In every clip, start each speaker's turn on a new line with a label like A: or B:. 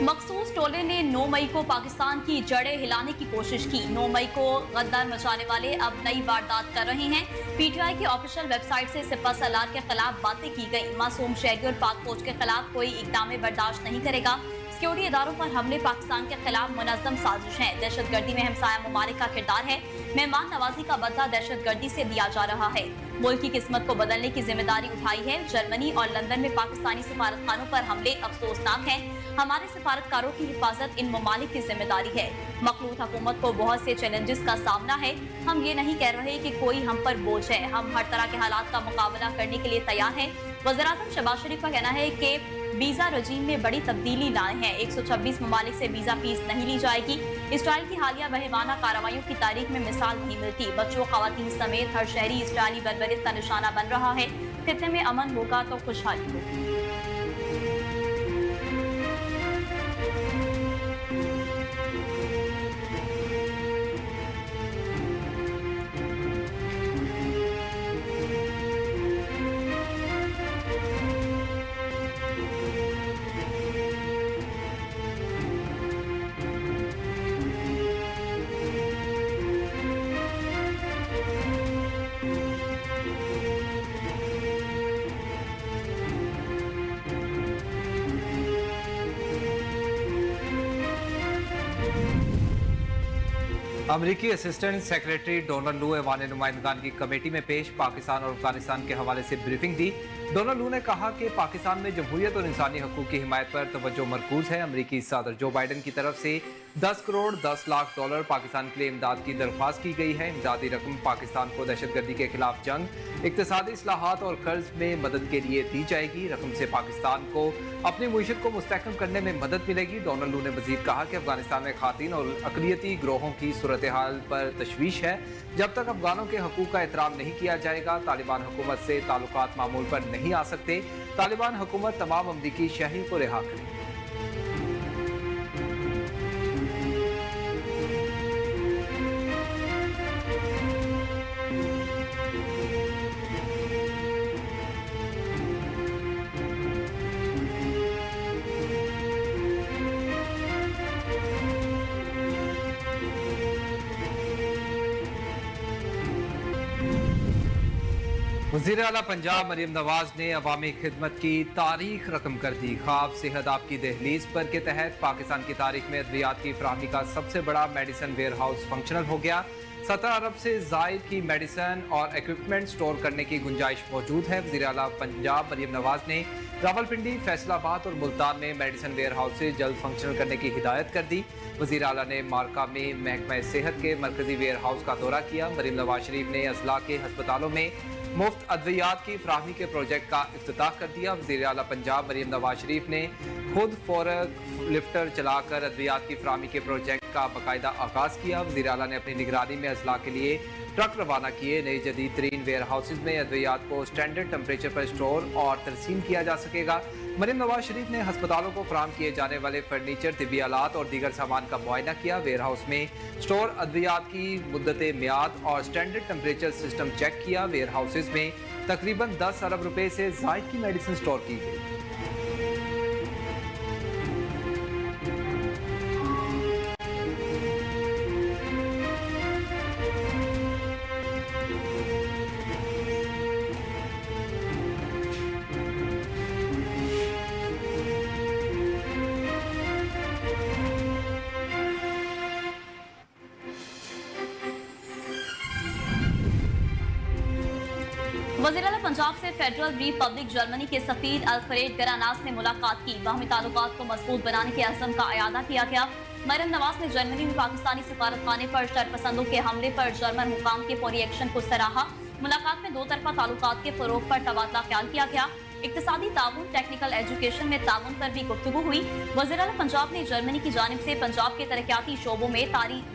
A: मखसूस टोले ने 9 मई को पाकिस्तान की जड़ें हिलाने की कोशिश की। 9 मई को गद्दार मचाने वाले अब नई वारदात कर रहे हैं। पीटीआई की ऑफिशियल वेबसाइट से सिपा सलार के खिलाफ बातें की गई। मासूम शहरी और पाक फौज के खिलाफ कोई इकदाम बर्दाश्त नहीं करेगा। सिक्योरिटी इदारों पर हमले पाकिस्तान के खिलाफ मुनज़्ज़म साजिश है। दहशतगर्दी में हमसाया ममालिक का किरदार है। मेहमान नवाजी का बदला दहशतगर्दी से दिया जा रहा है। मुल्क की किस्मत को बदलने की जिम्मेदारी उठाई है। जर्मनी और लंदन में पाकिस्तानी सफारतखानों पर हमले अफसोसनाक हैं। हमारे सफारतकारों की हिफाजत इन ममालिक की जिम्मेदारी है। मखलूत हुकूमत को बहुत से चैलेंजेस का सामना है। हम ये नहीं कह रहे कि कोई हम पर बोझ है। हम हर तरह के हालात का मुकाबला करने के लिए तैयार हैं। वज़ीर-ए-आज़म शहबाज शरीफ का कहना है कि वीजा रजीम में बड़ी तब्दीली लाए हैं। 126 ममालिक से वीजा फीस नहीं ली जाएगी। इसराइल की हालिया बहिमाना कार्रवाइयों की तारीख में मिसाल नहीं मिलती। बच्चों, खवातीन समेत हर शहरी इसराइली बर्बरियत का निशाना बन रहा है। खित्ते में अमन होगा तो खुशहाली होगी।
B: अमरीकी असिस्टेंट सेक्रेटरी डोनाल्ड लू ऐवान नुमाइंदगान की कमेटी में पेश पाकिस्तान और अफगानिस्तान के हवाले से ब्रीफिंग दी। डोनाल्ड लू ने कहा कि पाकिस्तान में जमहूरियत और इंसानी हकूक की हिमायत पर तवज्जो मरकूज है। अमरीकी सदर जो बाइडन की तरफ से 10 करोड़ 10 लाख डॉलर पाकिस्तान के लिए इमदाद की दरख्वास्त की गई है। इमदादी रकम पाकिस्तान को दहशतगर्दी के खिलाफ जंग, इक्तिसादी इस्लाहात और कर्ज में मदद के लिए दी जाएगी। रकम से पाकिस्तान को अपनी मुईशत को मुस्तहकम करने में मदद मिलेगी। डोनाल्ड लू ने मजीद कहा कि अफगानिस्तान में खातीन और अकलियती ग्रोहों की सूरत हाल पर तशवीश है। जब तक अफगानों के हकूक का एहतराम नहीं किया जाएगा, तालिबान हुकूमत से ताल्लुकात मामूल पर नहीं आ सकते। तालिबान हुकूमत तमाम अमरीकी शहरियों को रिहा करे। वज़ीर आला पंजाब मरियम नवाज ने अवामी खिदमत की तारीख रकम कर दी। ख्वाब सेहत आपकी दहलीज पर के तहत पाकिस्तान की तारीख में अद्वियात की फराहमी का सबसे बड़ा मेडिसिन वेयर हाउस फंक्शनल हो गया। 17 अरब से जायद की मेडिसिन और इक्विपमेंट स्टोर करने की गुंजाइश मौजूद है। वज़ीर आला पंजाब मरियम नवाज ने रावलपिंडी, फैसलाबाद और मुल्तान में मेडिसिन वेयर हाउस से जल्द फंक्शनल करने की हिदायत कर दी। वज़ीर आला ने मारका में महकमा सेहत के मरकजी वेयर हाउस का दौरा किया। मरियम नवाज शरीफ ने अजला के अस्पतालों में मुफ्त अद्वियात की फराहमी के प्रोजेक्ट का इफ्तिताह कर दिया। वज़ीर आला पंजाब मरियम नवाज शरीफ ने खुद फोरक लिफ्टर चलाकर अद्वियात की फराहमी के प्रोजेक्ट का बाकायदा आगाज़ किया। वज़ीर आला ने अपनी निगरानी में अजला के लिए ट्रक रवाना किए। नई जदीद तरीन वेयर हाउसेज में अद्वियात को स्टैंडर्ड टेम्परेचर पर स्टोर और तरसीम किया जा सकेगा। मरियम नवाज शरीफ ने अस्पतालों को फराहम किए जाने वाले फर्नीचर, तिब्बी आलात और दीगर सामान का मुआयना किया। वेयर हाउस में स्टोर अद्वियात की मुद्दत मियाद और स्टैंडर्ड टेम्परेचर सिस्टम चेक किया। वेयर हाउसेज में तकरीबन 10 अरब रुपए से जायद की मेडिसिन स्टोर की गई।
A: वज़ीर-ए-आला पंजाब से फेडरल रिपब्लिक जर्मनी के सफीर अल्फ्रेड गरानास ने मुलाकात की। बाहमी ताल्लुकात को मजबूत बनाने के अज़म का अयादा किया गया। मरियम नवाज ने जर्मनी में पाकिस्तानी सफारतखाने पर शरपसंदों के हमले पर जर्मन हुकाम के फौरी एक्शन को सराहा। मुलाकात में दो तरफा ताल्लुकात के फरोग पर तबादला ख्याल किया गया। इक्तिसादी ताउन, टेक्निकल एजुकेशन में ताउन पर भी गुफ्तगू हुई। वज़ीर-ए-आला पंजाब ने जर्मनी की जानिब से पंजाब के तरक्याती शोबों में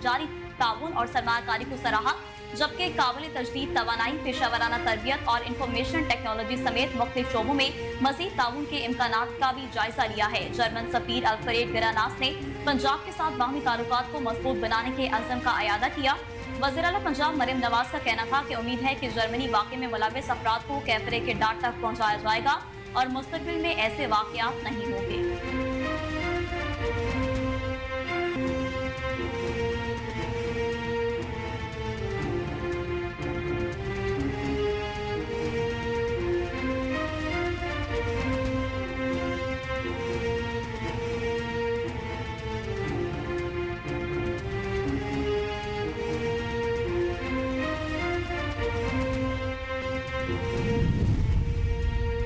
A: जारी ताउन और सरमायाकारी को सराहा, जबकि काबिल तजदीद तवानाई, पेशावराना तरबियत और इंफॉर्मेशन टेक्नोलॉजी समेत मुख्तलिफ शोबों में मजीद ताउन के इम्कानात का भी जायजा लिया है। जर्मन सफीर अल्फ्रेड गरानास ने पंजाब के साथ बाहमी ताल्लुकात को मजबूत बनाने के अज़म का अयादा किया। वज़ीर-ए-आला पंजाब मरियम नवाज का कहना था कि उम्मीद है कि जर्मनी वाक़े में मुलव्वस अफराद को कैफरे के डाट तक पहुँचाया जाएगा और मुस्तक़बिल में ऐसे वाक़यात नहीं होंगे।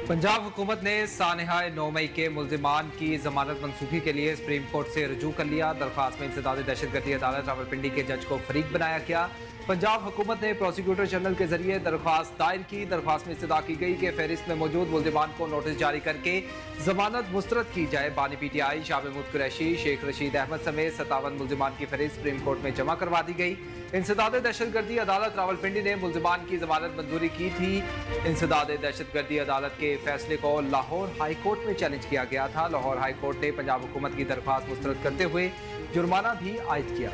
B: पंजाब हुकूमत ने सानहा 9 मई के मुल्जिमान की जमानत मनसूखी के लिए सुप्रीम कोर्ट से रुजू कर लिया। दरख्वास्त में इंसदाद दहशतगर्दी अदालत रावलपिंडी के जज को फरीक बनाया गया। पंजाब हुकूमत ने प्रोसिक्यूटर जनरल के जरिए दरख्वास्त दायर की। दरख्वास्त में इस्तदा की गई कि फहरिस्त में मौजूद मुल्जिमान को नोटिस जारी करके जमानत मुस्तरद की जाए। बानी PTI शाह महमूद कुरैशी, शेख रशीद अहमद समेत 57 मुल्जिमान की फहरिस्त सुप्रीम कोर्ट में जमा करवा दी गई। इंसदाद दहशतगर्दी अदालत रावलपिंडी ने मुल्जिमान की जमानत मंजूरी की थी। इंसदाद दहशतगर्दी अदालत के फैसले को लाहौर हाई कोर्ट में चैलेंज किया गया था। लाहौर हाई कोर्ट ने पंजाब हुकूमत की दरख्वास्त मुस्तरद करते हुए जुर्माना भी आयद किया।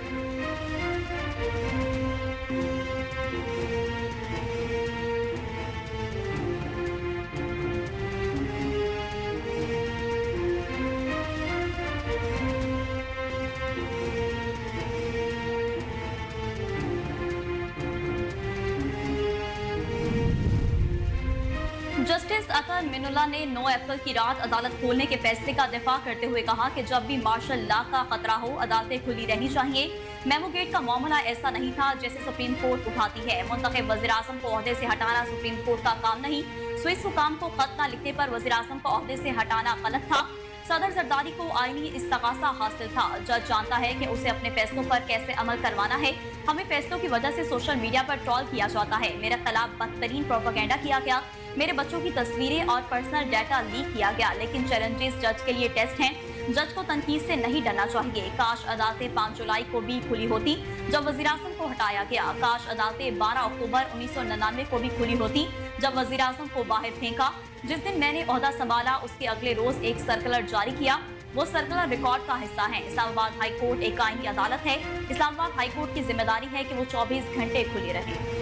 A: जस्टिस अतर मिनुल्लाह ने 9 अप्रैल की रात अदालत खोलने के फैसले का दिफा करते हुए कहा कि जब भी मार्शल लॉ का खतरा हो अदालतें खुली रहनी चाहिए। मेमो गेट का मामला ऐसा नहीं था जैसे सुप्रीम कोर्ट उठाती है। मुंतखब वज़ीर-ए-आज़म को ओहदे से हटाना सुप्रीम कोर्ट का काम नहीं। स्विस हुकाम को खत न लिखने पर वज़ीर-ए-आज़म को ओहदे से हटाना गलत था। सदर जरदारी को आईनी इस्तगासा हासिल था। जज जानता है कि उसे अपने फैसलों पर कैसे अमल करवाना है। हमें फैसलों की वजह से सोशल मीडिया पर ट्रोल किया जाता है। मेरे खिलाफ बदतरीन प्रोपेगेंडा किया गया। मेरे बच्चों की तस्वीरें और पर्सनल डाटा लीक किया गया। लेकिन चैलेंजेस जज के लिए टेस्ट हैं। जज को तनकीद से नहीं डरना चाहिए। काश अदालतें 5 जुलाई को भी खुली होती जब वज़ीर-ए-आज़म को हटाया गया। काश अदालतें 12 अक्टूबर 1999 को भी खुली होती जब वज़ीर-ए-आज़म को बाहर फेंका। जिस दिन मैंने ओहदा संभाला उसके अगले रोज एक सर्कुलर जारी किया। वो सर्कुलर रिकॉर्ड का हिस्सा है। इस्लामाबाद हाई कोर्ट एक आईनी अदालत है। इस्लामाबाद हाई कोर्ट की जिम्मेदारी है कि वो 24 घंटे खुली रहे।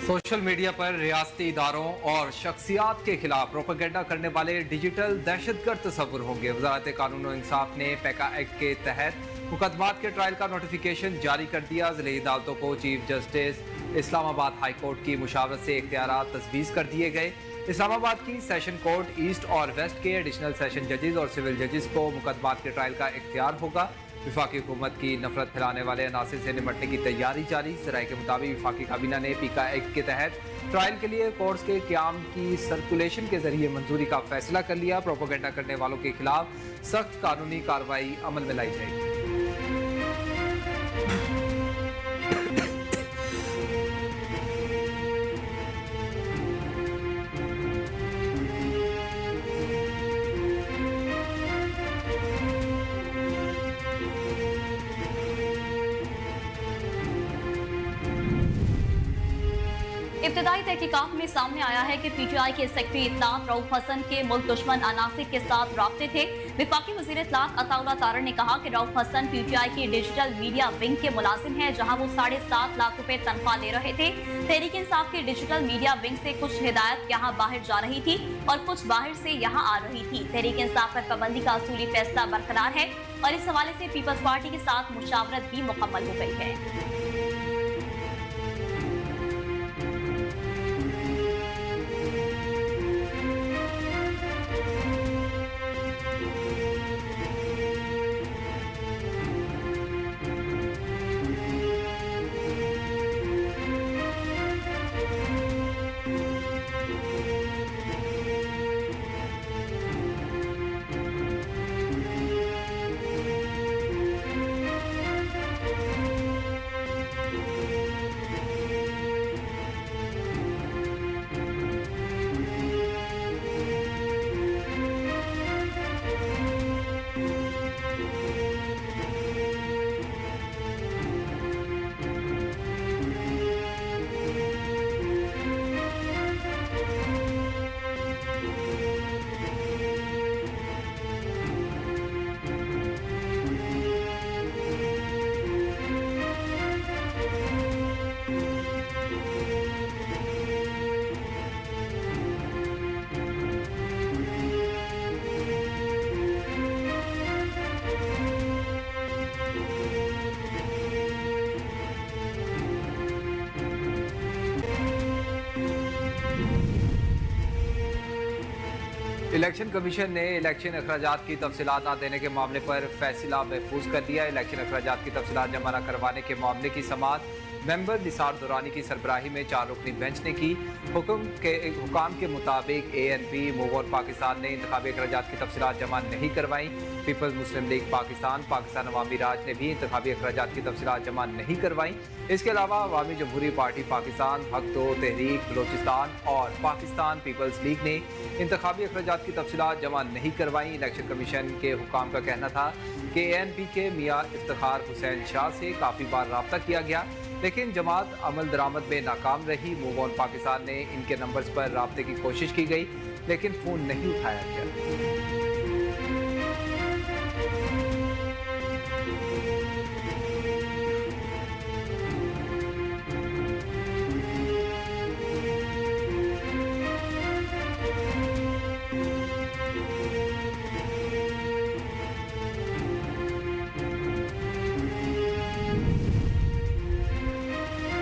B: सोशल मीडिया पर रियासती इदारों और शख्सियात के खिलाफ प्रोपेगेंडा करने वाले डिजिटल दहशतगर्द तस्वुर होंगे। वजारत कानून और इंसाफ ने पैका एक्ट के तहत मुकदमात के ट्रायल का नोटिफिकेशन जारी कर दिया। जिले अदालतों को chief justice Islamabad high court की मुशावरत से इख्तियारात तजवीज़ कर दिए गए। इस्लामाबाद की सेशन कोर्ट ईस्ट और वेस्ट के एडिशनल सेशन जजेस और सिविल जजेस को मुकदमात के ट्रायल का इख्तियार होगा। विफाकी हुकूमत की नफरत फैलाने वाले अनासिर से निपटने की तैयारी जारी। जराये के मुताबिक विफाकी काबीना ने पीका एक्ट के तहत ट्रायल के लिए कोर्ट्स के क्याम की सर्कुलेशन के जरिए मंजूरी का फैसला कर लिया। प्रोपेगेंडा करने वालों के खिलाफ सख्त कानूनी कार्रवाई अमल में लाई जाएगी।
A: इब्तदाई तहकीकात में सामने आया है कि PTI के सेक्रेटरी इत्तलात रऊफ हसन के मुल्क दुश्मन अनासिर के साथ राब्ते थे। विफाकी वज़ीर इत्तलात अताउल्लाह तारड़ ने कहा कि रऊफ हसन PTI की डिजिटल मीडिया विंग के मुलाजिम हैं, जहां वो 7.5 लाख रुपए तनख्वाह ले रहे थे। तहरीक इंसाफ की डिजिटल मीडिया विंग से कुछ हिदायत यहाँ बाहर जा रही थी और कुछ बाहर से यहाँ आ रही थी। तहरीक इंसाफ पर पाबंदी का असूली फैसला बरकरार है और इस हवाले से पीपल्स पार्टी के साथ मुशावरत भी मुकम्मल हो गई है।
B: इलेक्शन कमीशन ने इलेक्शन अखराजात की तफसीलात न देने के मामले पर फैसला महफूज कर दिया। इलेक्शन अखराजात की तफसीलात जमा न करवाने के मामले की समाअत मेंबर निसार दुरानी की सरबराही में 4 रुकनी बेंच ने की। हुकाम के मुताबिक ANP मूव ऑन पाकिस्तान ने इंतखाबी अखराजात की तफसीलात जमा नहीं करवाई। पीपल्स मुस्लिम लीग पाकिस्तान, पाकिस्तान अवामी राज ने भी इंतखाबी अखराजात की तफसीलात जमा नहीं करवाई। इसके अलावा अवामी जमहूरी पार्टी पाकिस्तान, हक दो तहरीक बलोचिस्तान और पाकिस्तान पीपल्स लीग ने इंतखाबी अखराजात की तफसीलात जमा नहीं करवाई। इलेक्शन कमीशन के हुकाम का कहना था कि ANP के मियाँ इफ्तिखार हुसैन शाह से काफ़ी बार रब्ता किया गया, लेकिन जमात अमल दरामद में नाकाम रही। मूव ऑन पाकिस्तान ने इनके नंबर्स पर रब्ते की कोशिश की गई, लेकिन फ़ोन नहीं उठाया गया।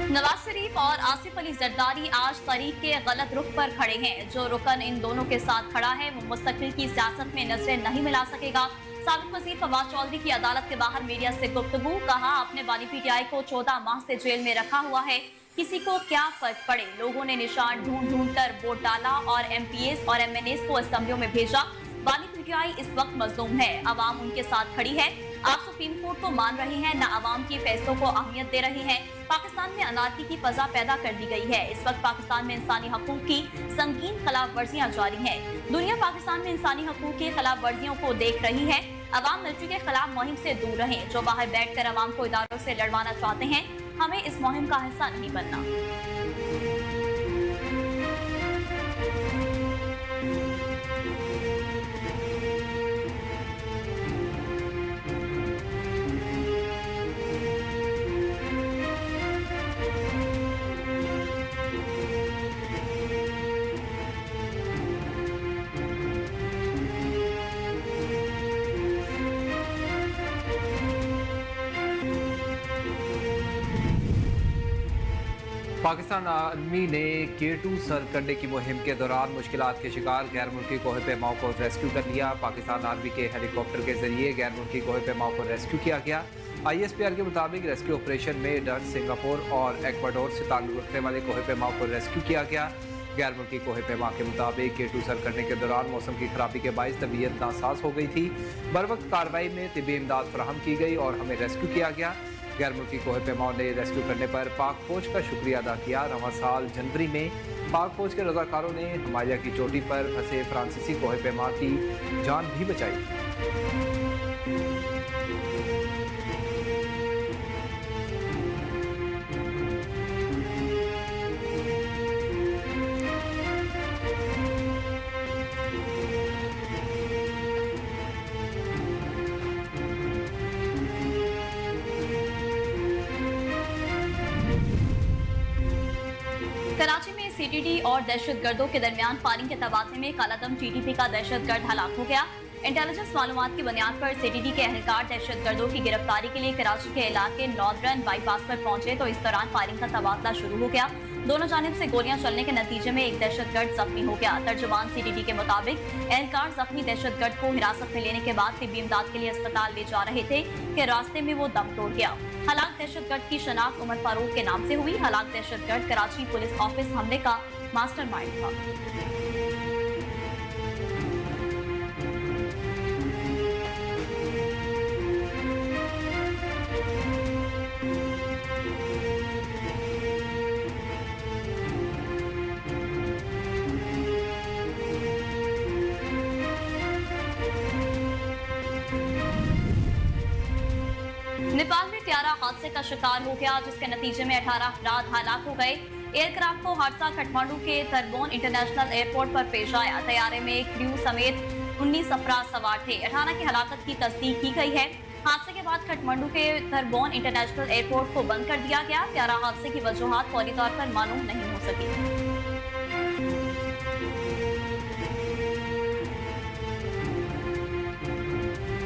A: नवाज शरीफ और आसिफ अली जरदारी आज तरीक के गलत रुख पर खड़े हैं। जो रुकन इन दोनों के साथ खड़ा है वो मुस्तकिल की सियासत में नजरें नहीं मिला सकेगा। साबिक वज़ीर फवाद चौधरी की अदालत के बाहर मीडिया से गुफ्तगू, कहा आपने बानी PTI को 14 माह से जेल में रखा हुआ है, किसी को क्या फर्क पड़े। लोगों ने निशान ढूंढ ढूंढ कर वोट डाला और MPs और MNAs को असेंबलियों में भेजा। बानी PTI इस वक्त मजलूम है, अवाम उनके साथ खड़ी है। आप सुप्रीम कोर्ट को मान रहे हैं, न अवाम के फैसलों को अहमियत दे रहे हैं। पाकिस्तान में अनारकी की फजा पैदा कर दी गई है। इस वक्त पाकिस्तान में इंसानी हकूक की संगीन खिलाफ वर्जियां जारी हैं। दुनिया पाकिस्तान में इंसानी हकूक की खिलाफ वर्जियों को देख रही है। अवाम मिलिट्री के खिलाफ मुहिम से दूर रहें। जो बाहर बैठकर अवाम को इदारों से लड़वाना चाहते हैं, हमें इस मुहिम का हिस्सा नहीं बनना।
B: पाकिस्तान आर्मी ने K2 सर करने की मुहिम के दौरान मुश्किलात के शिकार गैर मुल्की कोहे पैमाओं को रेस्क्यू कर लिया। पाकिस्तान आर्मी के हेलीकॉप्टर के जरिए गैर मुल्की कोहे पैमाओं को रेस्क्यू किया गया। ISPR के मुताबिक रेस्क्यू ऑपरेशन में डच, सिंगापुर और एक्वाडोर से ताल्लुक रखने वाले कोहे पैमाओं को रेस्क्यू किया गया। गैर मुल्की कोहे पैमा के मुताबिक K2 सर करने के दौरान मौसम की खराबी के बायस तबीयत नासाज हो गई थी। बर वक्त कार्रवाई में तिब्बी इमदाद फराहम की गई और हमें रेस्क्यू किया गया। गैर मुल्की कोहे पैमाओं ने रेस्क्यू करने पर पाक फौज का शुक्रिया अदा किया। रवां साल जनवरी में पाक फौज के रजाकारों ने हिमालय की चोटी पर फंसे फ्रांसीसी कोहे पैमा की जान भी बचाई।
A: कराची में CTD और दहशतगर्दों के दरमियान फायरिंग के तबादले में कालादम TTP का दहशतगर्द हलाक हो गया। इंटेलिजेंस मालूमात की बुनियाद पर CTD के अहलकार दहशतगर्दों की गिरफ्तारी के लिए कराची के इलाके नॉर्दर्न बाईपास पर पहुंचे तो इस दौरान फायरिंग का तबादला शुरू हो गया। दोनों जानिब से गोलियां चलने के नतीजे में एक दहशतगर्द जख्मी हो गया। तर्जुमान CTD के मुताबिक एहलकार जख्मी दहशतगर्द को हिरासत में लेने के बाद तिब्बी इमदाद के लिए अस्पताल ले जा रहे थे कि रास्ते में वो दम तोड़ गया। हलाक दहशतगर्द की शनाख्त उमर फारूक के नाम से हुई। हलाक दहशतगर्द कराची पुलिस ऑफिस हमले का मास्टरमाइंड था। नेपाल में त्यारा हादसे का शिकार हो गया, जिसके नतीजे में 18 अफराद हलाक हो गए। एयरक्राफ्ट को हादसा काठमांडू के थरबोन इंटरनेशनल एयरपोर्ट पर पेश आया। तैयारे में क्रू समेत 19 अफराद सवार थे। 18 की हलाकत की तस्दीक की गई है। हादसे के बाद काठमांडू के थरबोन इंटरनेशनल एयरपोर्ट को बंद कर दिया गया। त्यारा हादसे की वजूहात फौरी तौर पर मालूम नहीं हो सकी।